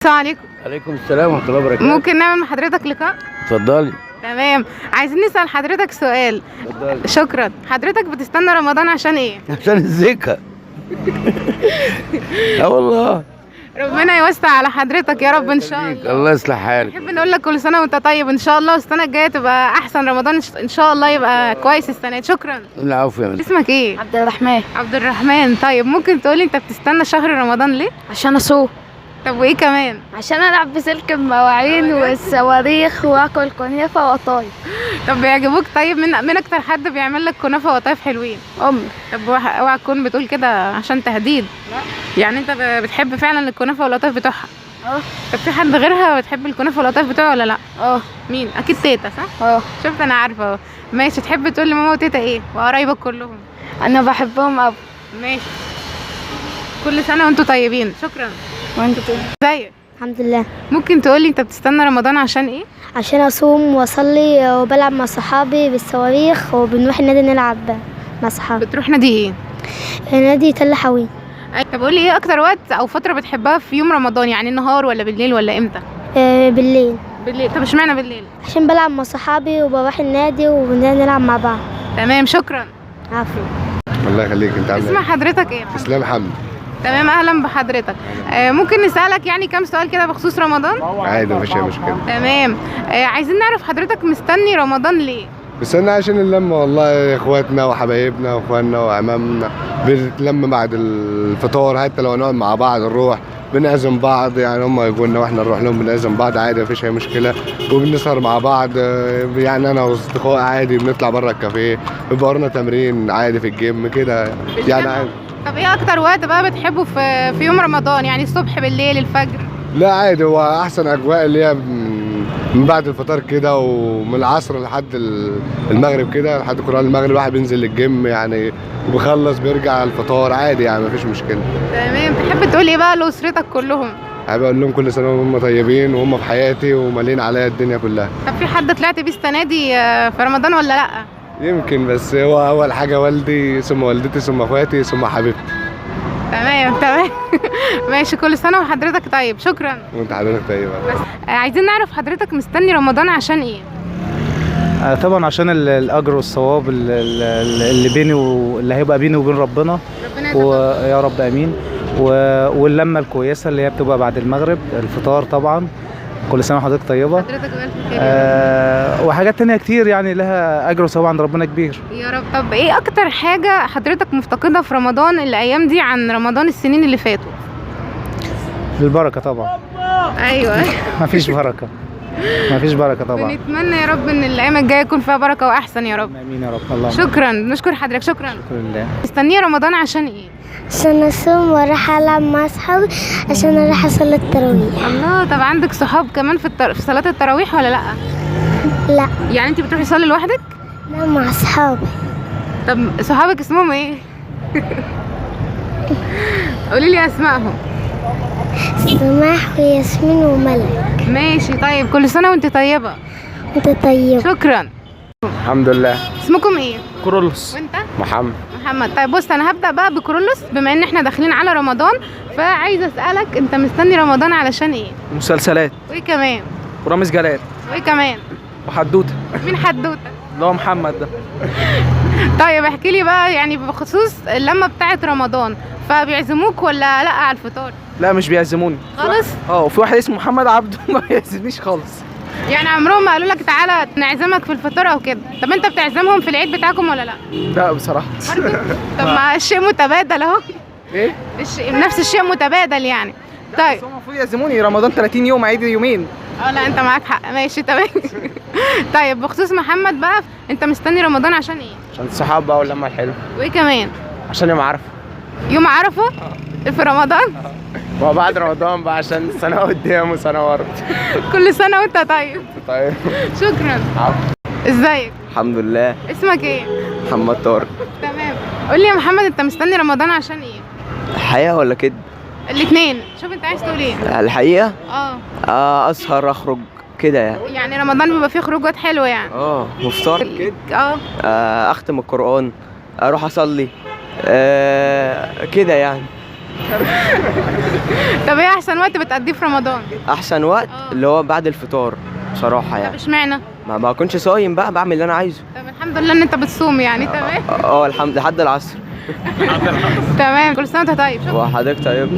السلام عليكم. عليكم السلام ورحمة الله وبركاته. ممكن نعمل مع حضرتك لقاء؟ اتفضلي. تمام. عايزين نسأل حضرتك سؤال. اتفضلي. شكرا. حضرتك بتستنى رمضان عشان ايه؟ عشان الزكاة. والله. ربنا يوسع على حضرتك يا رب ان شاء الله. الله يصلح حالك. نحب نقول لك كل سنة وانت طيب ان شاء الله، والسنة الجاية تبقى احسن، رمضان ان شاء الله يبقى كويس السنة دي. شكرا. العفو يا مدام. اسمك ايه؟ عبد الرحمن. عبد الرحمن. طيب ممكن تقولي انت بتستنى شهر رمضان ليه؟ عشان اصوم، طب وايه كمان؟ عشان العب بسلك المواعين والصواريخ واكل كنافه وقطايف. طب بيعجبوك؟ طيب من اكتر حد بيعمل لك كنافة وقطايف حلوين؟ امي. طب اوعى تكون بتقول كده عشان تهديد. يعني انت بتحب فعلا الكنافة والقطايف بتوعها؟ طب في حد غيرها بتحب الكنافة والقطايف بتوعها ولا لا؟ مين؟ اكيد تيتا صح؟ شفت انا عارفة اهو. ماشي. تحب تقول لماما وتيتا ايه وقرايبك كلهم؟ انا بحبهم قوي. ماشي. كل سنة وانتوا طيبين. شكرا. وانت طيب. ازيك؟ الحمد لله. ممكن تقولي انت بتستنى رمضان عشان ايه؟ عشان اصوم واصلي وبلعب مع صحابي بالصواريخ، وبنروح النادي نلعب مع صحابي. بتروح نادي ايه؟ نادي تل حوين. طب قولي ايه اكتر وقت او فترة بتحبها في يوم رمضان؟ يعني النهار ولا بالليل ولا امتى؟ بالليل. بالليل. طب اشمعنى بالليل؟ عشان بلعب مع صحابي وبروح النادي وبنلعب مع بعض. تمام. شكرا. عفوا. الله يخليك. انت عامل اسم ايه؟ حضرتك ايه؟ اسلام حمد. تمام. اهلا بحضرتك. ممكن نسألك يعني كام سؤال كده بخصوص رمضان؟ عادي مفيش اي مشكله. تمام. عايزين نعرف حضرتك مستني رمضان ليه؟ بس انا عشان اللمه، والله اخواتنا وحبايبنا واخواننا وعمامنا بنتلم بعد الفطار، حتى لو نقعد مع بعض نروح بنعزم بعض، يعني هم يجوا لنا واحنا نروح لهم بنعزم بعض عادي مفيش اي مشكله، وبنسهر مع بعض. يعني انا واصدقائي عادي بنطلع بره الكافيه، بيبقى ورانا تمرين عادي في الجيم كده يعني عادي. طب ايه اكتر وقت بقى بتحبه في يوم رمضان؟ يعني الصبح بالليل الفجر؟ لا عادي، هو احسن اجواء اللي هي من بعد الفطار كده، ومن العصر لحد المغرب كده، لحد قرآن المغرب الواحد بينزل الجيم يعني، وبيخلص بيرجع على الفطار عادي يعني مفيش مشكله. تمام. تحب تقول ايه بقى لأسرتك كلهم؟ حابب اقول لهم كل سنه وهم طيبين، وهم في حياتي ومالين عليا الدنيا كلها. طب في حد طلعت بيه السنة دي في رمضان ولا لا؟ يمكن، بس هو اول حاجه والدي، ثم والدتي، ثم اخواتي، ثم حبيبتي. تمام. ماشي. كل سنة وحضرتك طيب. شكرا. وانت حضرتك طيبه. بس عايزين نعرف حضرتك مستني رمضان عشان ايه؟ طبعا عشان الاجر والثواب اللي بيني واللي هيبقى بيني وبين ربنا ويا رب امين، واللمه الكويسه اللي هي بتبقى بعد المغرب الفطار طبعا. كل سنه وحضرتك طيبه. حضرتك بألف خير. وحاجات تانية كتير يعني لها اجر وثواب عند ربنا كبير يا رب. طب ايه اكتر حاجة حضرتك مفتقدة في رمضان الايام دي عن رمضان السنين اللي فاتوا؟ البركه طبعا. ايوه. مفيش بركه طبعا. بنتمنى يا رب ان الايام الجايه يكون فيها بركه واحسن يا رب. امين يا رب. الله. شكرا. نشكر حضرتك. شكرا. شكرا لله. مستنيه رمضان عشان ايه؟ عشان اصوم واروح العب مع صحابي، عشان اروح اصلي التراويح. الله. طب عندك صحاب كمان في صلاه التراويح ولا لا؟ لا. يعني انت بتروحي تصلي لوحدك؟ لا، مع صحابي. طب صحابك اسمهم ايه؟ قولي لي اسمائهم. سماح وياسمين وملك. ماشي. طيب كل سنه وانت طيبه. انت طيب. شكرا. الحمد لله. اسمكم ايه؟ كرولوس. وانت؟ محمد. محمد. طيب بص، انا هبدا بقى بكرولوس بما ان احنا داخلين على رمضان، فعايزه اسالك انت مستني رمضان علشان ايه؟ مسلسلات وايه كمان؟ ورامز جلال وايه كمان؟ وحدوته مين حدوته؟ اللي هو محمد ده. طيب احكي لي بقى يعني بخصوص اللمه بتاعه رمضان، فبيعزموك ولا لا على الفطار؟ لا مش بيعزموني خالص؟ وفي واحد اسمه محمد عبده ما بيعزمنيش خالص. يعني عمرهم ما قالوا لك تعالى نعزمك في الفطار او كده؟ طب انت بتعزمهم في العيد بتاعكم ولا لا؟ لا بصراحه. برضه؟ طب ما الشيء متبادل اهو. ايه؟ نفس الشيء متبادل يعني. طيب. بس هم المفروض يعزموني رمضان 30 يوم، عيد يومين. لا انت معاك حق. ماشي. تمام. طيب بخصوص محمد بقى، انت مستني رمضان عشان ايه؟ عشان الصحاب بقى واللمة الحلوة. وايه كمان؟ عشان يوم عرفة. يوم عرفه؟ في رمضان؟ وبعد رمضان بقى عشان سنة قدام وسنة ورا. كل سنه وانت طيب. طيب. شكرا. ازيك؟ الحمد لله. اسمك ايه؟ محمد طارق. تمام. قول لي يا محمد، انت مستني رمضان عشان ايه؟ الحقيقة ولا كده؟ الاثنين. شوف انت عايز تقول ايه. الحقيقة اسهر اخرج كده يعني رمضان بيبقى فيه خروجات حلوه يعني. وفطار كده. اختم القرآن، اروح اصلي كده يعني. طب ايه احسن وقت بتقضيه في رمضان؟ احسن وقت اللي هو بعد الفطار بصراحه طب يعني. اشمعنى؟ ما اكونش صايم بقى، بعمل اللي انا عايزه. طب الحمد لله ان انت بتصوم يعني. تمام. الحمد لله لحد العصر. تمام، كل سنه وانت طيب. شكرا. وحضرتك طيب.